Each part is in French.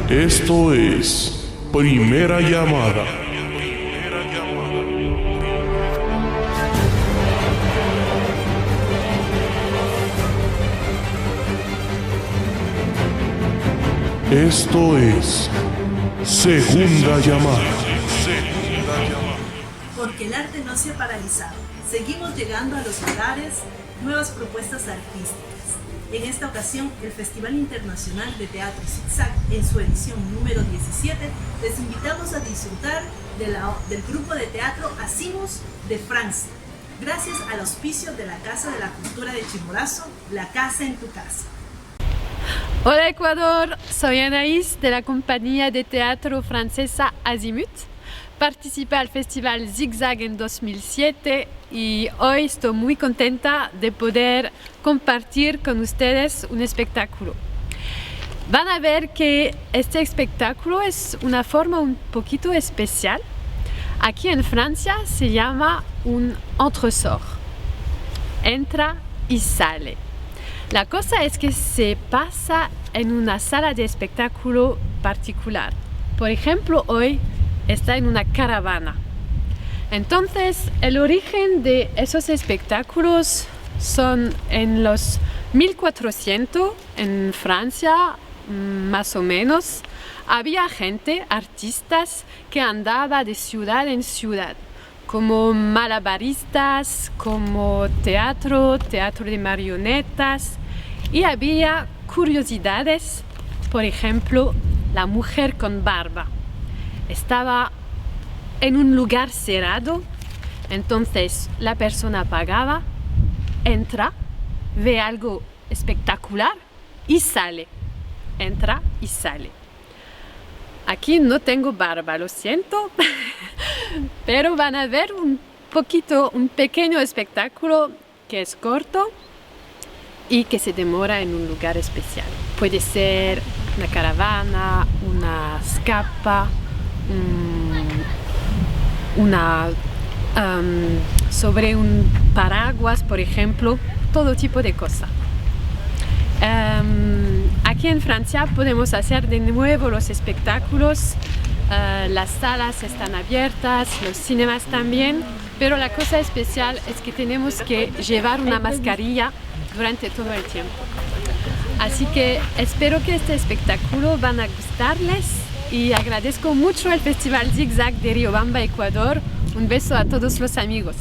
Esto es Primera Llamada. Esto es Segunda Llamada. Porque el arte no se ha paralizado. Seguimos llegando a los hogares, nuevas propuestas artísticas. En esta ocasión, el Festival Internacional de Teatro Zigzag, en su edición número 17, les invitamos a disfrutar del grupo de teatro Hacimos de Francia, gracias al auspicio de la Casa de la Cultura de Chimborazo, La Casa en tu Casa. Hola Ecuador, soy Anaïs de la compañía de teatro francesa Azimut. Participé al Festival Zigzag en 2007 y hoy estoy muy contenta de poder compartir con ustedes un espectáculo. Van a ver que este espectáculo es una forma un poquito especial. Aquí en Francia se llama un entresort. Entra y sale. La cosa es que se pasa en una sala de espectáculo particular. Por ejemplo, hoy está en una caravana. Entonces, el origen de esos espectáculos son en los 1400 en Francia, más o menos. Había gente, artistas, que andaba de ciudad en ciudad, como malabaristas, como teatro de marionetas, y había curiosidades, por ejemplo, la mujer con barba. Estaba en un lugar cerrado, entonces la persona pagaba, entra, ve algo espectacular y sale. Entra y sale. Aquí no tengo barba, lo siento, pero van a ver un pequeño espectáculo que es corto y que se demora en un lugar especial. Puede ser una caravana, una scappa, sobre un paraguas, por ejemplo, todo tipo de cosas. Aquí en Francia podemos hacer de nuevo los espectáculos, las salas están abiertas, los cinemas también, pero la cosa especial es que tenemos que llevar una mascarilla durante todo el tiempo. Así que espero que este espectáculo van a gustarles y agradezco mucho al Festival Zigzag de Riobamba, Ecuador. Un beso a todos los amigos.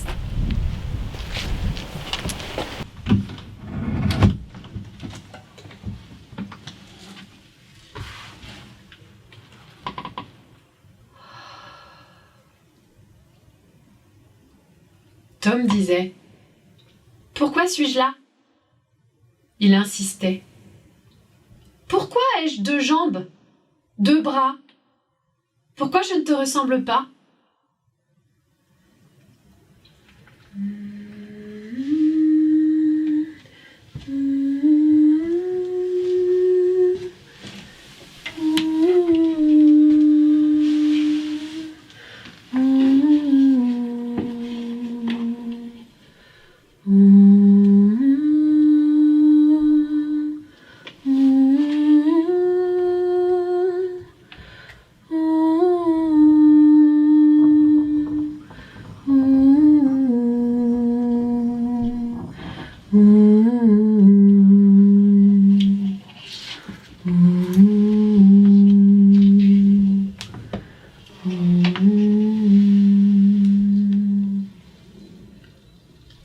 Tom disait « Pourquoi suis-je là ?» Il insistait « Pourquoi ai-je 2 jambes, 2 bras? Pourquoi je ne te ressemble pas ?»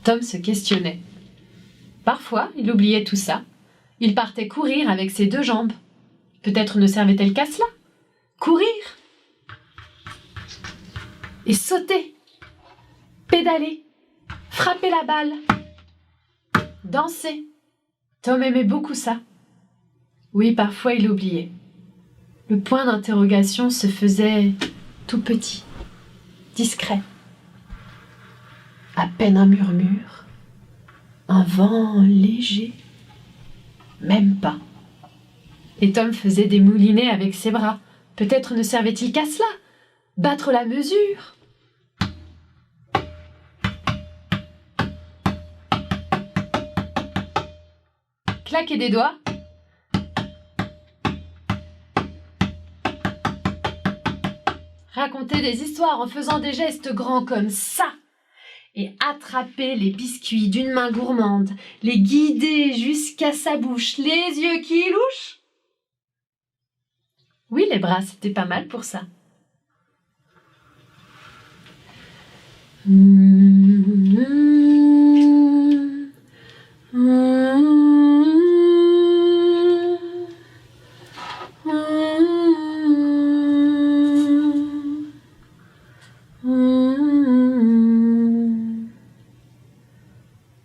Tom se questionnait. Parfois, il oubliait tout ça. Il partait courir avec ses 2 jambes. Peut-être ne servait-elle qu'à cela. Courir et sauter, pédaler, frapper la balle, danser. Tom aimait beaucoup ça. Oui, parfois il oubliait. Le point d'interrogation se faisait tout petit, discret. À peine un murmure, un vent léger, même pas. Et Tom faisait des moulinets avec ses bras. Peut-être ne servait-il qu'à cela, battre la mesure. Claquer des doigts. raconter des histoires en faisant des gestes grands comme ça, et attraper les biscuits d'une main gourmande, les guider jusqu'à sa bouche, les yeux qui louchent. Oui, les bras, c'était pas mal pour ça.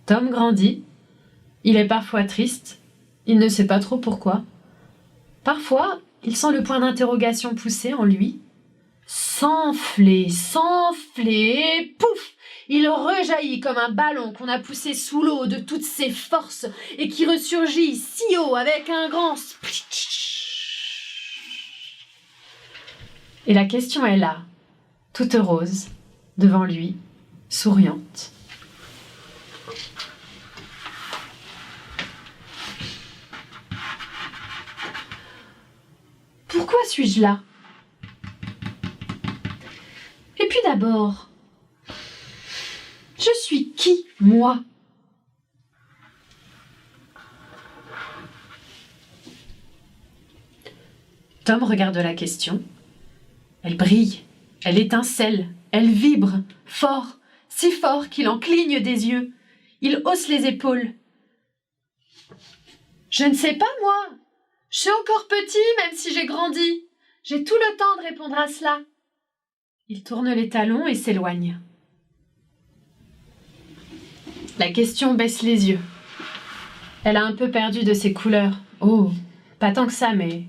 Tom grandit. Il est parfois triste. Il ne sait pas trop pourquoi. Parfois, il sent le point d'interrogation pousser en lui. S'enfler, et pouf! Il rejaillit comme un ballon qu'on a poussé sous l'eau de toutes ses forces et qui ressurgit si haut avec un grand splitch. Et la question est là, toute rose, devant lui, souriante. Pourquoi suis-je là? Et puis d'abord, je suis qui, moi? Tom regarde la question. Elle brille, elle étincelle, elle vibre, fort, si fort qu'il en cligne des yeux. Il hausse les épaules. Je ne sais pas, moi. Je suis encore petit, même si j'ai grandi. J'ai tout le temps de répondre à cela. Il tourne les talons et s'éloigne. La question baisse les yeux. Elle a un peu perdu de ses couleurs. Oh, pas tant que ça, mais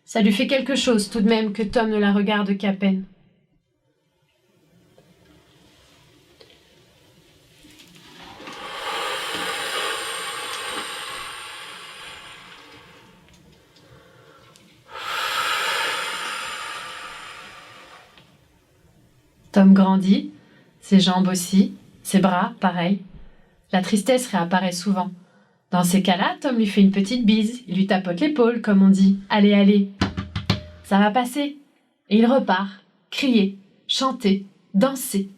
ça lui fait quelque chose tout de même que Tom ne la regarde qu'à peine. Tom grandit, ses jambes aussi, ses bras, pareil. La tristesse réapparaît souvent. Dans ces cas-là, Tom lui fait une petite bise, il lui tapote l'épaule, comme on dit. Allez, allez, ça va passer. Et il repart, crier, chanter, danser.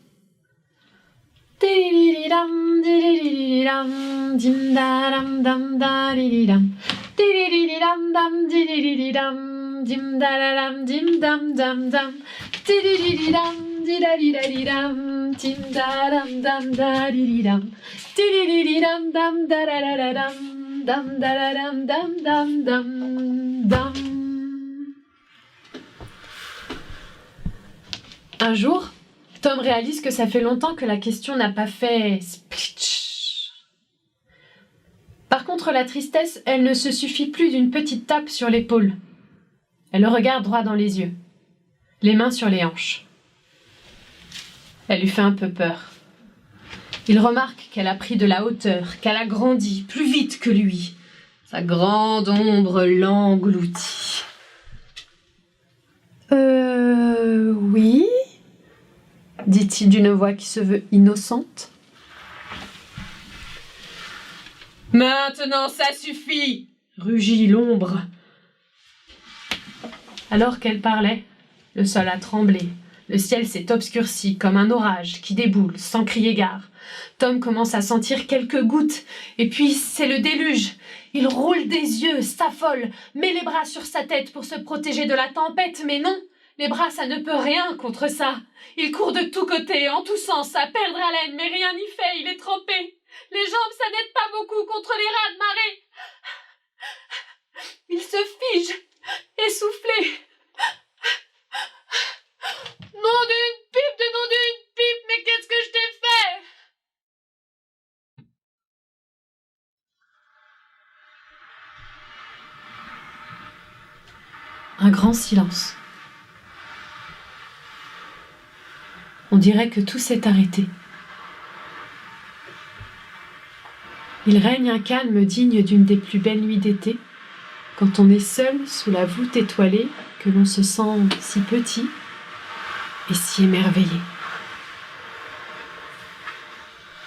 Un jour, Tom réalise que ça fait longtemps que la question n'a pas fait splitch. Par contre, la tristesse, elle ne se suffit plus d'une petite tape sur l'épaule. Elle le regarde droit dans les yeux, les mains sur les hanches. Elle lui fait un peu peur. Il remarque qu'elle a pris de la hauteur, qu'elle a grandi plus vite que lui. Sa grande ombre l'engloutit. Oui, dit-il d'une voix qui se veut innocente. Maintenant, ça suffit, rugit l'ombre. Alors qu'elle parlait, le sol a tremblé. Le ciel s'est obscurci comme un orage qui déboule sans crier gare. Tom commence à sentir quelques gouttes, et puis c'est le déluge. Il roule des yeux, s'affole, met les bras sur sa tête pour se protéger de la tempête, mais non, les bras ça ne peut rien contre ça. Il court de tous côtés, en tous sens, à perdre haleine, mais rien n'y fait, il est trempé. Les jambes ça n'aide pas beaucoup contre les rats de marée. Il se fige, essoufflé. Nom d'une pipe, mais qu'est-ce que je t'ai fait? Un grand silence. On dirait que tout s'est arrêté. Il règne un calme digne d'une des plus belles nuits d'été, quand on est seul sous la voûte étoilée, que l'on se sent si petit et si émerveillé.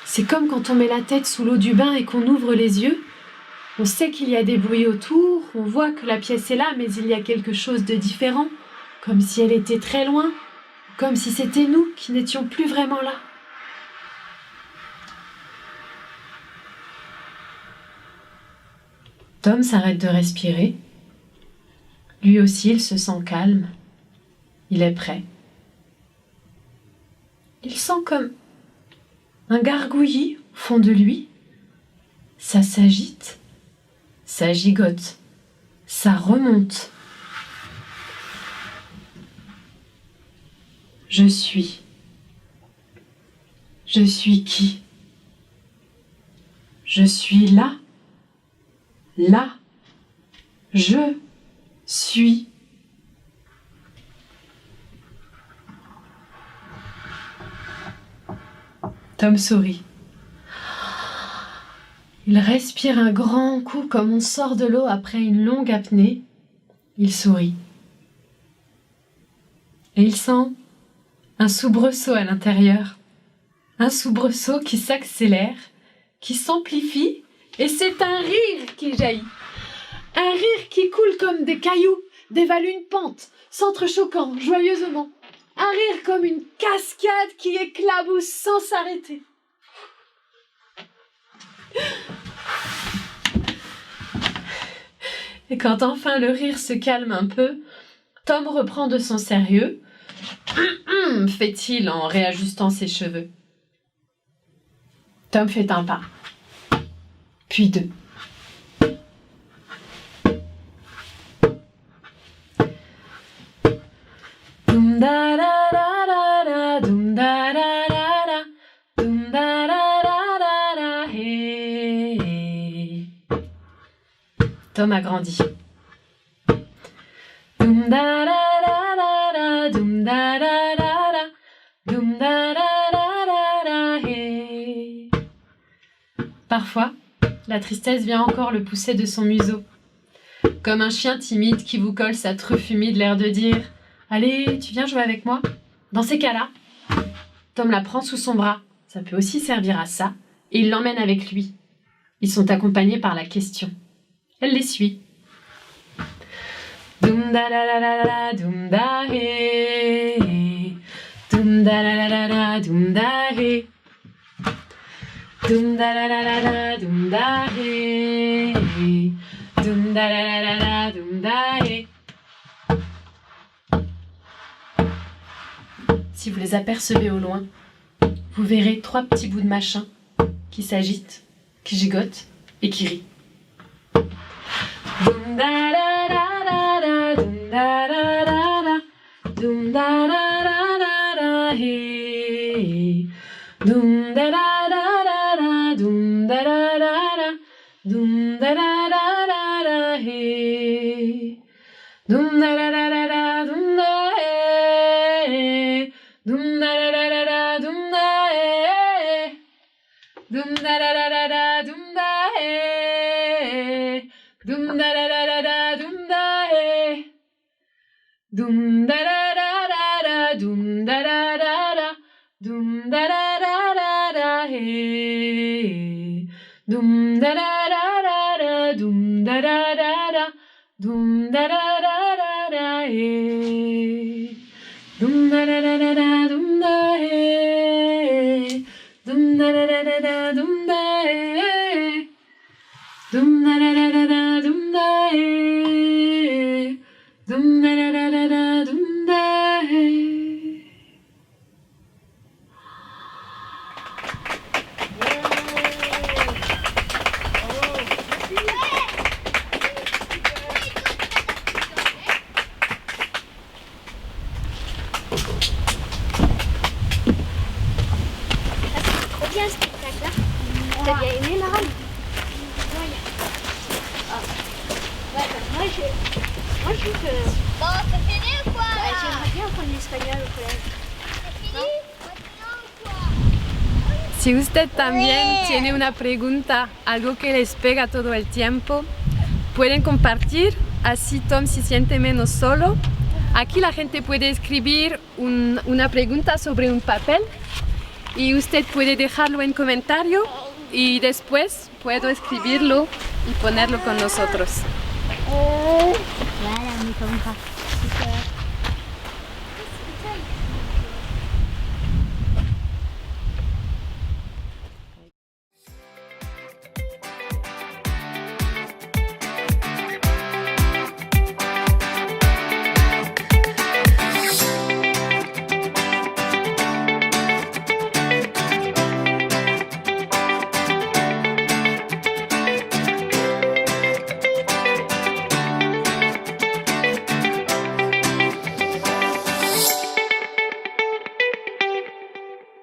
C'est comme quand on met la tête sous l'eau du bain et qu'on ouvre les yeux. On sait qu'il y a des bruits autour, on voit que la pièce est là, mais il y a quelque chose de différent, comme si elle était très loin, comme si c'était nous qui n'étions plus vraiment là. Tom s'arrête de respirer. Lui aussi, il se sent calme. Il est prêt. Il sent comme un gargouillis au fond de lui. Ça s'agite, ça gigote, ça remonte. Je suis qui? Je suis là. Là. Je suis. Tom sourit. Il respire un grand coup comme on sort de l'eau après une longue apnée. Il sourit. Et il sent un soubresaut à l'intérieur. Un soubresaut qui s'accélère, qui s'amplifie, et c'est un rire qui jaillit. Un rire qui coule comme des cailloux, dévale une pente, s'entrechoquant joyeusement. Un rire comme une cascade qui éclabousse sans s'arrêter. Et quand enfin le rire se calme un peu, Tom reprend de son sérieux, fait-il en réajustant ses cheveux. Tom fait un pas, puis deux. Dum da da da da da, dum da da da da, dum da da da da da, hey. Tom a grandi. Dum da da da da da, dum da da da da, dum da da da da da, hey. Parfois, la tristesse vient encore le pousser de son museau, comme un chien timide qui vous colle sa truffe humide, l'air de dire « Allez, tu viens jouer avec moi ?» Dans ces cas-là, Tom la prend sous son bras, ça peut aussi servir à ça, et il l'emmène avec lui. Ils sont accompagnés par la question. Elle les suit. Dum da da da da da, dum da he, dum da da da da da, dum da he, dum da da da da da, dum da he, dum da da da da da, dum da he. Si vous les apercevez au loin, vous verrez 3 petits bouts de machin qui s'agitent, qui gigotent et qui rient. Dum da da da da da, dum da da da da, dum da da da da da, hey. Dum da da da da da, dum da da da da, dum da da da da da, hey. Dum da da da da da, dum da hey. Dum da da da da da, dum da hey. Dum da da da da da, dum da hey. Dum da da da da da, dum da hey. Dum da da da da da, dum da da da da, dum da da da da da, hey. Dum da da da da da, dum da da da da, dum da da da da da, hey. Dum da da da da da, dum da hey. Dum da da da da da, dum da hey. Dum da da da da da, dum da hey. Dum da da da da da, dum da hey. Trop bien ce spectacle-là. T'as bien aimé, Mara? Moi, je trouve que... Bon, c'est fini ou quoi là? J'aimerais bien apprendre l'espagnol au collège. C'est fini? Maintenant ou quoi? Si usted también tiene una pregunta, algo que les pega todo el tiempo, pueden compartir, así Tom se siente menos solo. Aquí la gente puede escribir una pregunta sobre un papel y usted puede dejarlo en comentario y después puedo escribirlo y ponerlo con nosotros. Voilà, on est comme ça. Super.